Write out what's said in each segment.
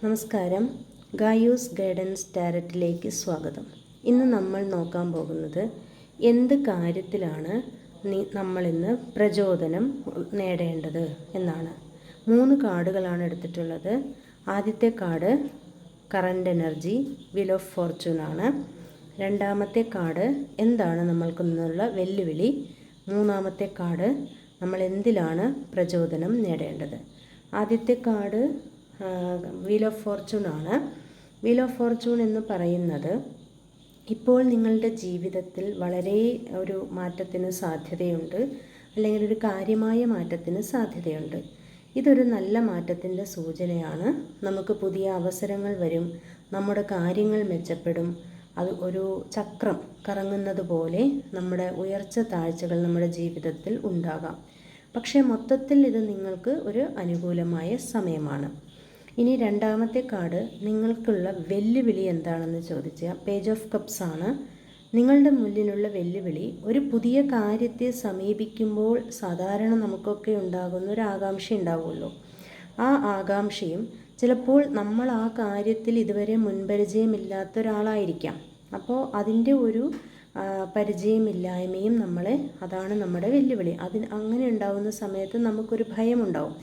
നമസ്കാരം. ഗായൂസ് ഗൈഡൻസ് ഡയറക്റ്റിലേക്ക് സ്വാഗതം. ഇന്ന് നമ്മൾ നോക്കാൻ പോകുന്നത് എന്ത് കാര്യത്തിലാണ് നമ്മളിന്ന് പ്രചോദനം നേടേണ്ടത് എന്നാണ്. 3 കാർഡുകളാണ് എടുത്തിട്ടുള്ളത്. ആദ്യത്തെ card current energy, wheel of Fortune ആണ്. രണ്ടാമത്തെ കാർഡ് എന്താണ് നമ്മൾക്കുള്ള വെല്ലുവിളി. മൂന്നാമത്തെ കാർഡ് നമ്മൾ എന്തിലാണ് പ്രചോദനം നേടേണ്ടത്. ആദ്യത്തെ കാർഡ് വീൽ ഓഫ് ഫോർച്യൂൺ ആണ്. വീൽ ഓഫ് ഫോർച്യൂൺ എന്ന് പറയുന്നത് ഇപ്പോൾ നിങ്ങളുടെ ജീവിതത്തിൽ വളരെ ഒരു മാറ്റത്തിന് സാധ്യതയുണ്ട്, അല്ലെങ്കിൽ ഒരു കാര്യമായ മാറ്റത്തിന് സാധ്യതയുണ്ട്. ഇതൊരു നല്ല മാറ്റത്തിൻ്റെ സൂചനയാണ്. നമുക്ക് പുതിയ അവസരങ്ങൾ വരും, നമ്മുടെ കാര്യങ്ങൾ മെച്ചപ്പെടും. അത് ഒരു ചക്രം കറങ്ങുന്നത് പോലെ നമ്മുടെ ഉയർച്ച താഴ്ചകൾ നമ്മുടെ ജീവിതത്തിൽ ഉണ്ടാകാം. പക്ഷേ മൊത്തത്തിൽ ഇത് നിങ്ങൾക്ക് ഒരു അനുകൂലമായ സമയമാണ്. ഇനി രണ്ടാമത്തെ കാർഡ് നിങ്ങൾക്കുള്ള വെല്ലുവിളി എന്താണെന്ന് ചോദിച്ചാൽ പേജ് ഓഫ് കപ്സ് ആണ്. നിങ്ങളുടെ മുന്നിലുള്ള വെല്ലുവിളി ഒരു പുതിയ കാര്യത്തെ സമീപിക്കുമ്പോൾ സാധാരണ നമുക്കൊക്കെ ഉണ്ടാകുന്ന ഒരു ആകാംക്ഷ ഉണ്ടാവുമല്ലോ. ആ ആകാംക്ഷയും ചിലപ്പോൾ നമ്മൾ ആ കാര്യത്തിൽ ഇതുവരെ മുൻപരിചയമില്ലാത്ത ഒരാളായിരിക്കാം. അപ്പോൾ അതിൻ്റെ ഒരു പരിചയമില്ലായ്മയും അതാണ് നമ്മുടെ വെല്ലുവിളി. അങ്ങനെ ഉണ്ടാകുന്ന സമയത്ത് നമുക്കൊരു ഭയമുണ്ടാവും.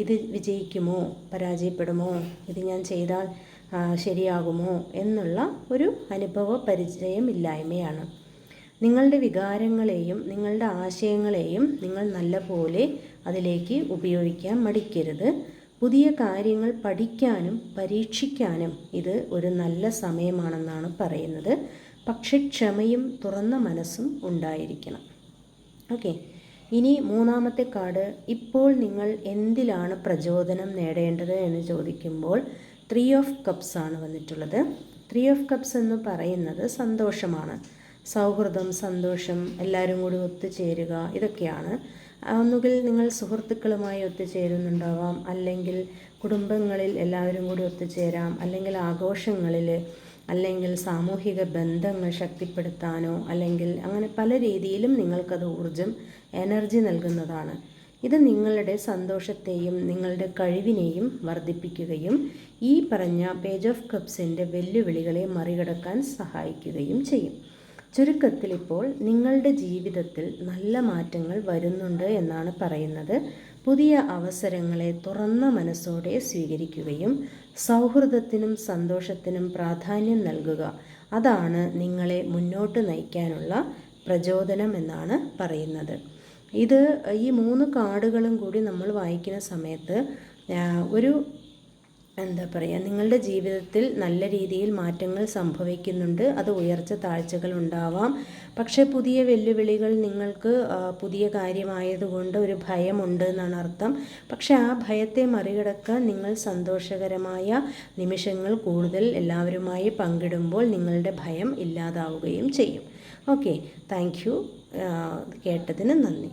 ഇത് വിജയിക്കുമോ, പരാജയപ്പെടുമോ, ഇത് ഞാൻ ചെയ്താൽ ശരിയാകുമോ എന്നുള്ള ഒരു അനുഭവ പരിചയമില്ലായ്മയാണ്. നിങ്ങളുടെ വികാരങ്ങളെയും നിങ്ങളുടെ ആശയങ്ങളെയും നിങ്ങൾ നല്ലപോലെ അതിലേക്ക് ഉപയോഗിക്കാൻ മടിക്കരുത്. പുതിയ കാര്യങ്ങൾ പഠിക്കാനും പരീക്ഷിക്കാനും ഇത് ഒരു നല്ല സമയമാണെന്നാണ് പറയുന്നത്. പക്ഷെ ക്ഷമയും തുറന്ന മനസ്സും ഉണ്ടായിരിക്കണം. ഓക്കെ. ഇനി മൂന്നാമത്തെ കാർഡ്, ഇപ്പോൾ നിങ്ങൾ എന്തിലാണ് പ്രചോദനം നേടേണ്ടത് എന്ന് ചോദിക്കുമ്പോൾ 3 ഓഫ് കപ്സ് ആണ് വന്നിട്ടുള്ളത്. 3 ഓഫ് കപ്സ് എന്ന് പറയുന്നത് സന്തോഷമാണ്. സൗഹൃദം, സന്തോഷം, എല്ലാവരും കൂടി ഒത്തുചേരുക, ഇതൊക്കെയാണ്. ഒന്നുകിൽ നിങ്ങൾ സുഹൃത്തുക്കളുമായി ഒത്തുചേരുന്നുണ്ടാവാം, അല്ലെങ്കിൽ കുടുംബങ്ങളിൽ എല്ലാവരും കൂടി ഒത്തുചേരാം, അല്ലെങ്കിൽ ആഘോഷങ്ങളിൽ, അല്ലെങ്കിൽ സാമൂഹിക ബന്ധങ്ങൾ ശക്തിപ്പെടുത്താനോ, അല്ലെങ്കിൽ അങ്ങനെ പല രീതിയിലും നിങ്ങൾക്കത് ഊർജം, എനർജി നൽകുന്നതാണ്. ഇത് നിങ്ങളുടെ സന്തോഷത്തെയും നിങ്ങളുടെ കഴിവിനെയും വർദ്ധിപ്പിക്കുകയും ഈ പറഞ്ഞ പേജ് ഓഫ് കപ്സിൻ്റെ വെല്ലുവിളികളെ മറികടക്കാൻ സഹായിക്കുകയും ചെയ്യും. ചുരുക്കത്തിൽ ഇപ്പോൾ നിങ്ങളുടെ ജീവിതത്തിൽ നല്ല മാറ്റങ്ങൾ വരുന്നുണ്ട് എന്നാണ് പറയുന്നത്. പുതിയ അവസരങ്ങളെ തുറന്ന മനസ്സോടെ സ്വീകരിക്കുകയും സൗഹൃദത്തിനും സന്തോഷത്തിനും പ്രാധാന്യം നൽകുക, അതാണ് നിങ്ങളെ മുന്നോട്ട് നയിക്കാനുള്ള പ്രചോദനം എന്നാണ് പറയുന്നത്. ഈ 3 കാർഡുകളും കൂടി നമ്മൾ വായിക്കുന്ന സമയത്ത് നിങ്ങളുടെ ജീവിതത്തിൽ നല്ല രീതിയിൽ മാറ്റങ്ങൾ സംഭവിക്കുന്നുണ്ട്. അത് ഉയർച്ച താഴ്ചകൾ ഉണ്ടാവാം. പക്ഷേ പുതിയ വെല്ലുവിളികൾ നിങ്ങൾക്ക് പുതിയ കാര്യമായതുകൊണ്ട് ഒരു ഭയമുണ്ട് എന്നാണ് അർത്ഥം. പക്ഷേ ആ ഭയത്തെ മറികടക്കാൻ നിങ്ങൾ സന്തോഷകരമായ നിമിഷങ്ങൾ കൂടുതൽ എല്ലാവരുമായി പങ്കിടുമ്പോൾ നിങ്ങളുടെ ഭയം ഇല്ലാതാവുകയും ചെയ്യും. Okay, thank you. കേട്ടതിന് നന്ദി.